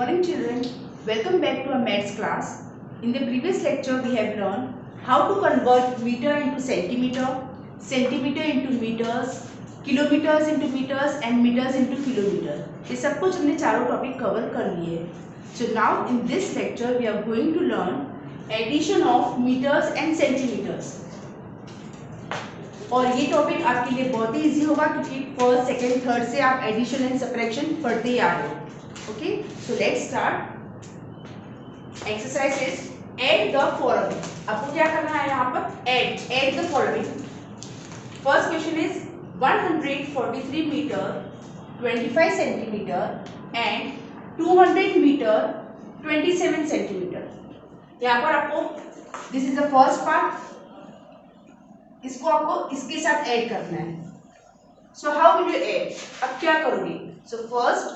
morning children, welcome back to our maths class. In the previous lecture we have learned how to convert meter into centimeter, centimeter into meters, kilometers into meters and meters into kilometer. ये सब कुछ हमने चारों topic cover कर लिए हैं. So now in this lecture we are going to learn addition of meters and centimeters. और ये टॉपिक आपके लिए बहुत ही इजी होगा क्योंकि फर्स्ट सेकेंड थर्ड से आप एडिशन एंड सब्ट्रैक्शन पढ़ते ही आ रहे हो. Okay, so let's start. Exercise is add the following. आपको क्या करना है यहाँ पर? Add the following. First question is 143 metre 25 centimetre and 200 metre 27 centimetre. यहाँ पर आपको this is the first part, इसको आपको इसके साथ ऐड करना है. So how will you add? अब क्या करोगे? So first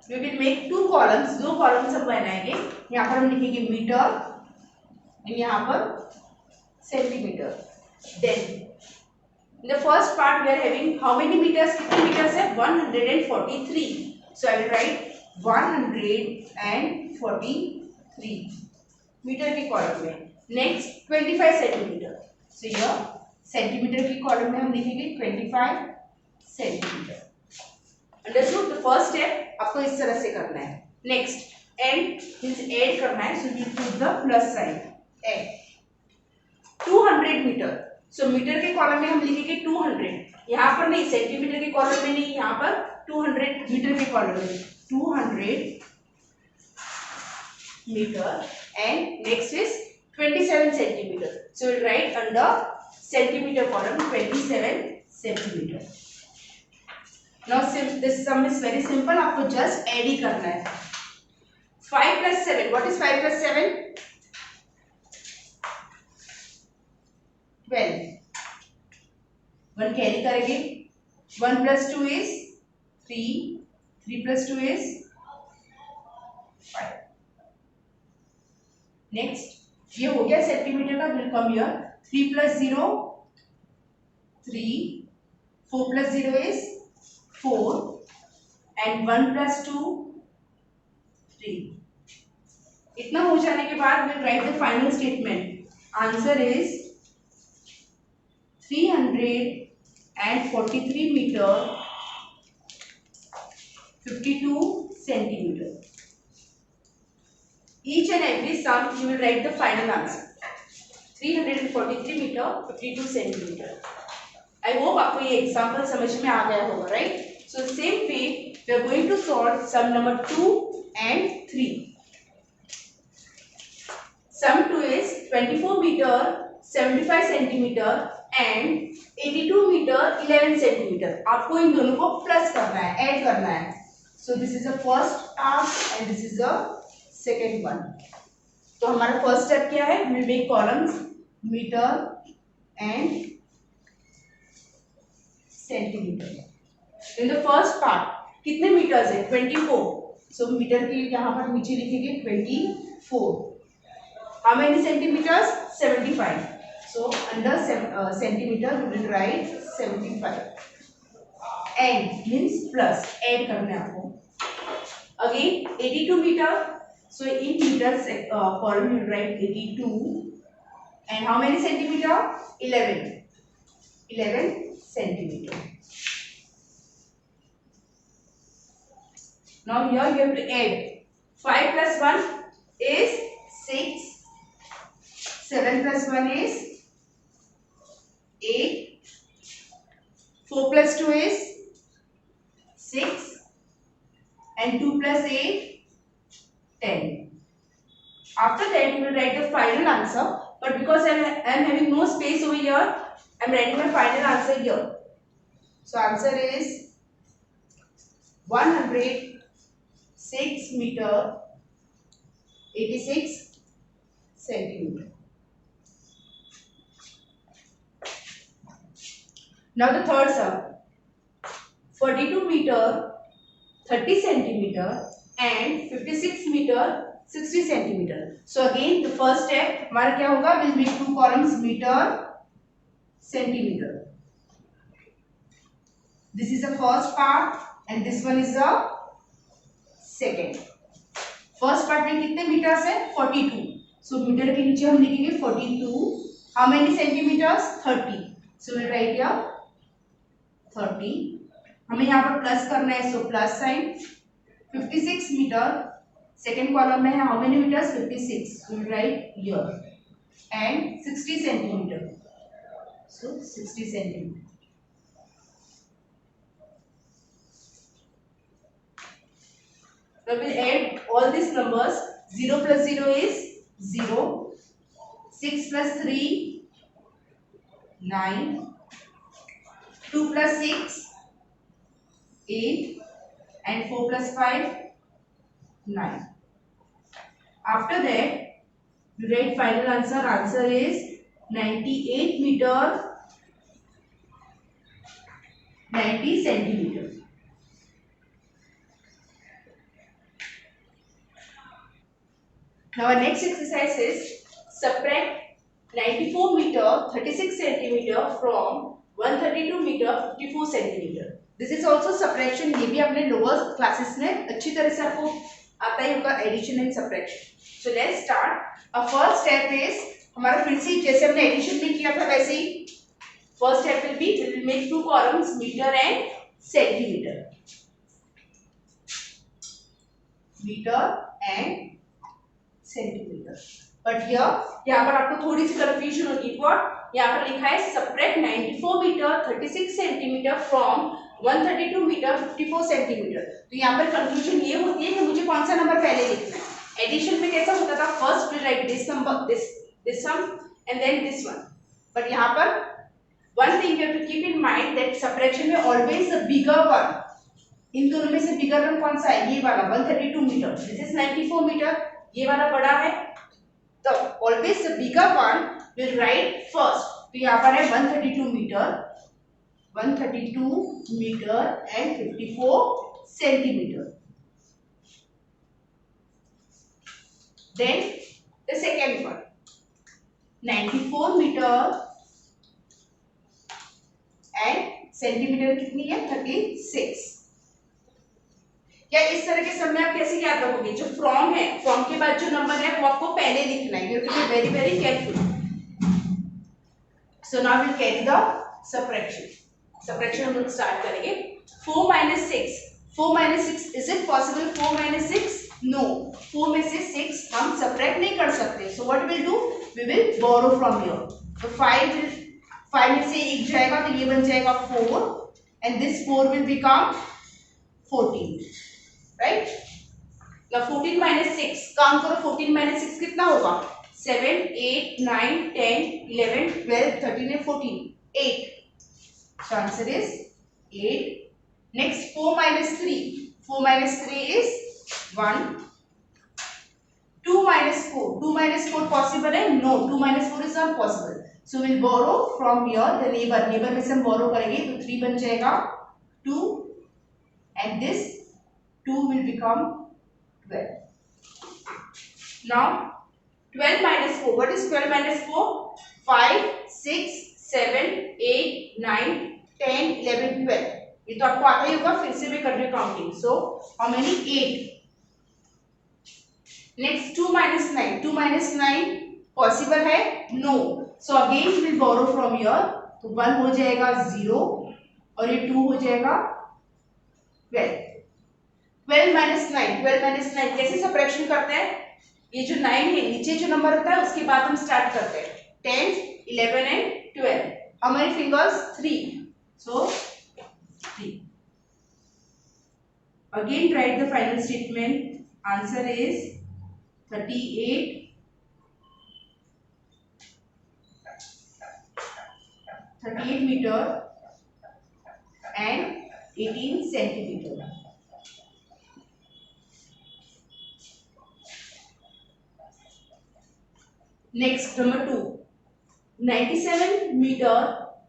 we will make two columns. दो कॉलम्स हम बनाएंगे. यहाँ पर हम लिखेंगे मीटर एंड यहाँ पर centimetre. Then in the first part we are having how many metres? कितने मीटर्स है? 143. So I will write 143 metre के कॉलम में. Next 25 centimetre. सो यह सेंटीमीटर की कॉलम में हम लिखेंगे 25 centimetre. Understood? The first step आपको इस तरह से करना है. नेक्स्ट एंड मींस ऐड करना है. So we put the plus sign. Add 200 metre. So metre के कॉलम में हम लिखेंगे 200. यहाँ पर नहीं, सेंटीमीटर के कॉलम में नहीं, यहाँ पर 200 मीटर के कॉलम में 200 metre. And next is 27 centimetre. So will write under centimeter column 27 centimeter. Now this sum is very simple. आपको just add ही करना है. 5 plus 7. What is 5 plus 7? 12. 1 carry करेंगे. 1 plus 2 is 3. 3 plus 2 is 5. Next ये हो गया centimetre का. Will come here. 3 plus 0 3. 4 plus 0 is 4 and 1 plus 2 3. इतना हो जाने के बाद we'll write the final statement. Answer is 343 meter 52 centimeter. Each and every sum you will write the final answer. 343 metre 52 centimetre. I hope आपको ये example समझ में आ गया होगा, राइट? So same way we are going to solve sum number 2 and 3. Sum 2 is 24 metre 75 centimetre and 82 metre 11 centimetre. आपको इन दोनों को प्लस करना है, ऐड करना है. So this is the first task and this is the second one. तो हमारा फर्स्ट स्टेप क्या है? We will make columns metre and centimetre. In the first part कितने मीटर्स है? 24. सो मीटर के यहाँ पर नीचे लिखेंगे 24. How many centimetres? 75. So under centimetre we will write 75. And means plus, add करना है आपको. Again 82 metre. So in meters column you write 82 and how many centimeter? 11 centimeter. Now here you have to add 5 plus 1 is 6. 7 plus 1 is 8. 4 plus 2 is 6 and 2 plus 8 10. After that you will write the final answer, but because I am having no space over here, I am writing my final answer here. So answer is 106 meter 86 centimeter. Now the third sum, 42 meter 30 centimeter and 56 meter 60 centimeter. So again the first step हमारा क्या होगा? We'll make two columns meter centimeter. This is the first part and this one is the second. First part में कितने metres है 42, सो metre के नीचे हम लिखेंगे 42, how many centimetres 30, so will write here 30, हमें यहाँ पर प्लस करना है so plus sign, 56 metre second column में है, how many metres 56, so will write here and 60 centimeter, so 60 centimeter. Now we'll add all these numbers. 0 plus 0 is 0, 6 plus 3 9, 2 plus 6 8, and 4 plus 5 9. After that you write final answer. Answer is 98 meter 90 centimeter. Now our next exercise is subtract 94 meter 36 centimeter from 132 meter 54 centimeter. This is also subtraction. ये भी अपने lower classes में अच्छी तरह से आपको आता ही होगा, addition and subtraction. So let's start. Our first step is हमारा फिर से जैसे हमने एडिशन में किया था वैसे ही first step will be we will make two columns meter and centimeter. Meter and centimeter. But here यहाँ पर आपको थोड़ी सी कंफ्यूजन होगी. What यहाँ पर लिखा है subtract 94 meter 36 centimeter from 132 meter 54 centimeter. तो यहाँ पर कंफ्यूजन ये होती है कि मुझे कौन सा नंबर पहले लिखना है. एडिशन में कैसा होता था, first we write this number this sum and then this one. But यहाँ पर one thing you have to keep in mind that subtraction में ऑलवेज द बिगर वन. इन दोनों में से बिगर वन कौन सा है, ये वाला 132 मीटर, दिस इज 94 मीटर, ये वाला बड़ा है, तो always the bigger one will write first. तो यहाँ पर है 132 metre and 54 centimetre. Then the second one 94 meter and centimetre कितनी है 36. या इस तरह के समय आप कैसे याद रखोगे, जो फ्रॉम है, फ्रॉम के बाद जो नंबर है वो आपको पहले लिखना है. You have to be very very careful. So now will carry the subtraction हम लोग स्टार्ट करेंगे. 4 minus 6, 4 minus 6, is it possible 4 minus 6? No, 4 में से 6 हम सब्ट्रैक्ट नहीं कर सकते. So what will do, we will borrow from here. तो 5 में से 1 जाएगा तो ये बन जाएगा 4 and this 4 will become 14, right. now 14 minus 6, काम करो, 14 minus 6 कितना होगा, 7 8 9 10 11 12 13 and 14, 8. so answer is 8. next 4 minus 3, 4 minus 3 is 1. 2 minus 4, 2 minus 4 possible है, no, 2 minus 4 is not possible. so we'll borrow from here the neighbor में से हम borrow करेंगे तो 3 बन जाएगा 2 and this 2 will become 12. now 12 minus 4, what is 12 minus 4? 5 6 7 8 9 10 11 12. ये तो आपको आता ही होगा, फिर से मैं कर रही हूँ counting. so how many, 8. next 2 minus 9, 2 minus 9 possible है, no. So again we will borrow from here. तो 1 हो जाएगा 0 और ये 2 हो जाएगा 12. 12 minus 9, 12 minus 9 कैसे सब्ट्रैक्शन करते हैं, ये जो 9 है नीचे जो नंबर होता है उसके बाद हम स्टार्ट करते हैं. 10 11 and 12. how many fingers, 3. so 3. again write the final statement. answer is 38 meter and 18 centimeter. next number 2, 97 meter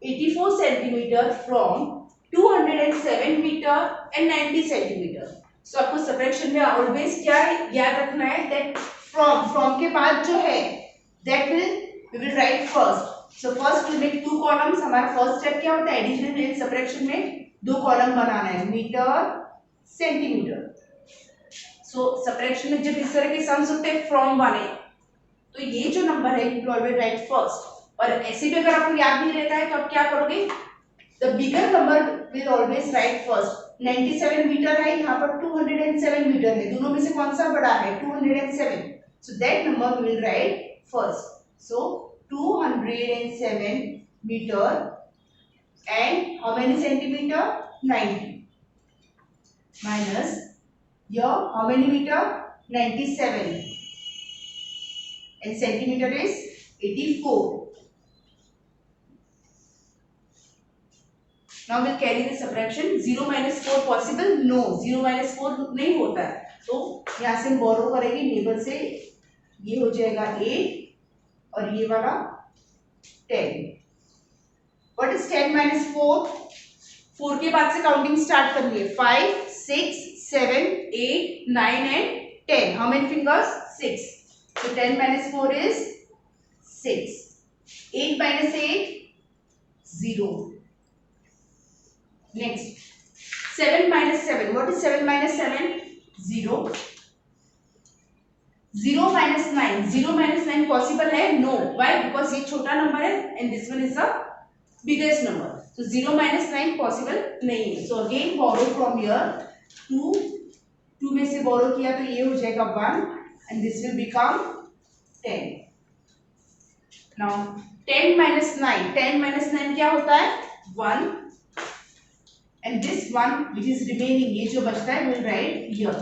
84 centimeter from 207 meter and 90 centimeter. so आपको सब्ट्रैक्शन में ऑलवेज क्या याद रखना है, दैट फ्रॉम के बाद जो है that we will write first. So first will make 2 columns. हमारा फर्स्ट स्टेप क्या होता है, एडिशन एंड सब्ट्रैक्शन में 2 कॉलम बनाना है, मीटर सेंटीमीटर. सो सबट्रैक्शन में जब इस तरह के सम्स होते हैं फ्रॉम 1 है, तो ये जो नंबर है यू ऑलवेज राइट फर्स्ट। और ऐसे भी अगर आपको याद नहीं रहता है तो आप क्या करोगे, the bigger number will always write first. 97 metre है, यहाँ पर 207 मीटर है, दोनों में से कौन सा बड़ा है, 207, so that number will write first. So 207 metre and how many centimeter, 90, minus here how many meter, 97, and centimeter is 84. Now we'll carry the subtraction. 0 minus 4 possible? No, 0 minus 4 नहीं होता है, तो यहाँ से हम बोरो करेंगे नेबर से, ये हो जाएगा 8 और ये वाला 10। What is 10 minus 4? 4 के बाद से काउंटिंग स्टार्ट करनी है, 5, 6, 7, 8, 9 and 10. How many fingers? 6. So 10 minus 4 is 6. 8 minus 8, 0. Next, 7 minus 7. What is 7 minus 7? 0. 0 minus 9. 0 minus 9 possible है? No. Why? Because ये छोटा नंबर है and this one is the biggest number. So 0 minus 9 possible नहीं है. So again borrow from here. 2 में से borrow किया तो ये हो जाएगा 1 and this will become 10. Now 10 minus 9. 10 minus 9 क्या होता है? 1. And this one which is remaining, ये जो बचता है we'll write here.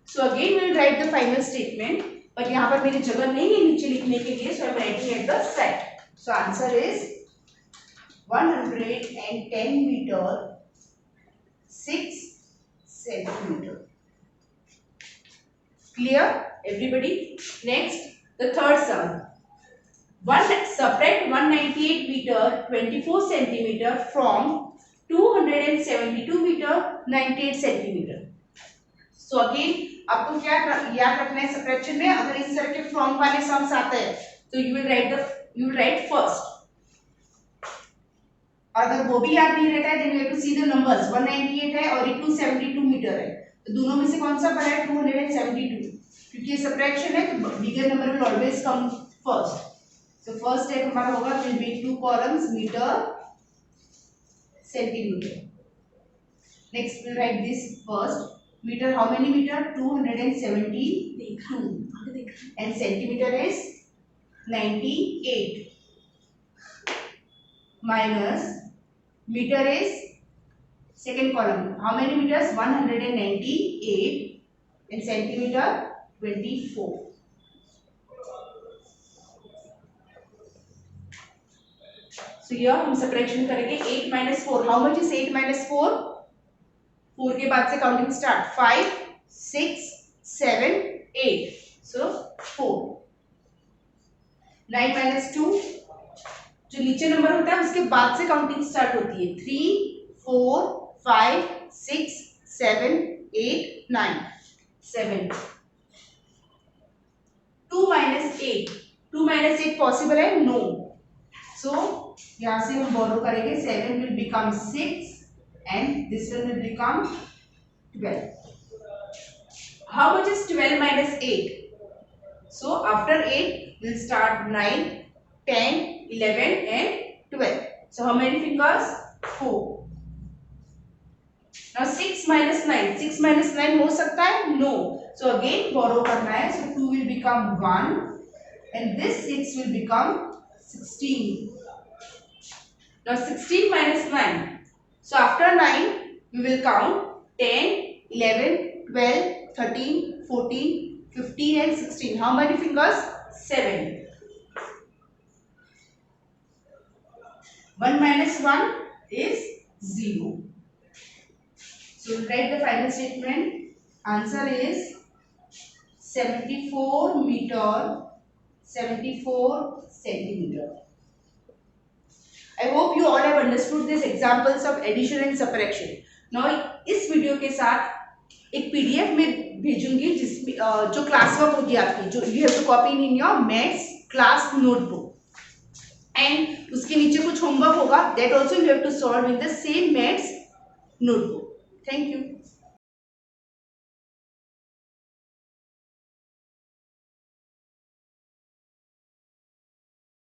So again we'll write the final statement. पर यहाँ पर मेरी जगह नहीं है नीचे लिखने के लिए, so I'm writing at the side. So answer is 110 meter 6 centimeter. Clear, everybody? Next, the third sum. Subtract 198 meter 24 centimeter from 272 meter 98 centimeter. So again आपको क्या याद रखना है सबट्रैक्शन में, अगर इस तरह के फ्रॉम वाले सम्स आते हैं तो you will write first. और अगर वो भी याद नहीं रहता है then you have to see the numbers. 198 है और 272 मीटर है, तो दोनों में से कौन सा बड़ा है, 272, क्योंकि ये सबट्रैक्शन है तो बिगर number will always come first. So first step हमारा होगा will be 2 columns meter centimeter. Next we'll write this first. Meter, how many meter? 272 and centimeter is 98 minus meter is second column. How many meters? 198 and centimeter 24. So here हम subtraction करेंगे 8 minus 4. How much is 8 minus 4? 4 के बाद से counting start, 5, 6, 7, 8. So 4. 9 minus 2. जो नीचे number होता है उसके बाद से काउंटिंग स्टार्ट होती है, 3, 4, 5, 6, 7, 8, 9. 7. 2 minus 8. 2 minus 8 पॉसिबल है? नो. सो यहाँ से हम बोरो करेंगे, 7 will become 6 and this one will become 12. How much is 12 minus 8? So after 8 we'll start 9, 10, 11 and 12. So how many fingers? 4. Now 6 minus 9. 6 minus 9 हो सकता है? No. So again borrow करना है. So 2 will become 1 and this 6 will become 16. Now 16 minus 9. So after 9 we will count 10, 11, 12, 13, 14, 15 and 16. How many fingers? 7. 1 minus 1 is 0. So we'll write the final statement. Answer is 74 meter 74 centimeter. I hope you all have understood these examples of addition and subtraction. Now इस video के साथ एक PDF में भेजूंगी जिसमें जो class work होगी आपकी, जो you have to copy in your maths class notebook, and उसके नीचे कुछ होमवर्क होगा, that also you have to solve in the same maths notebook. Thank you.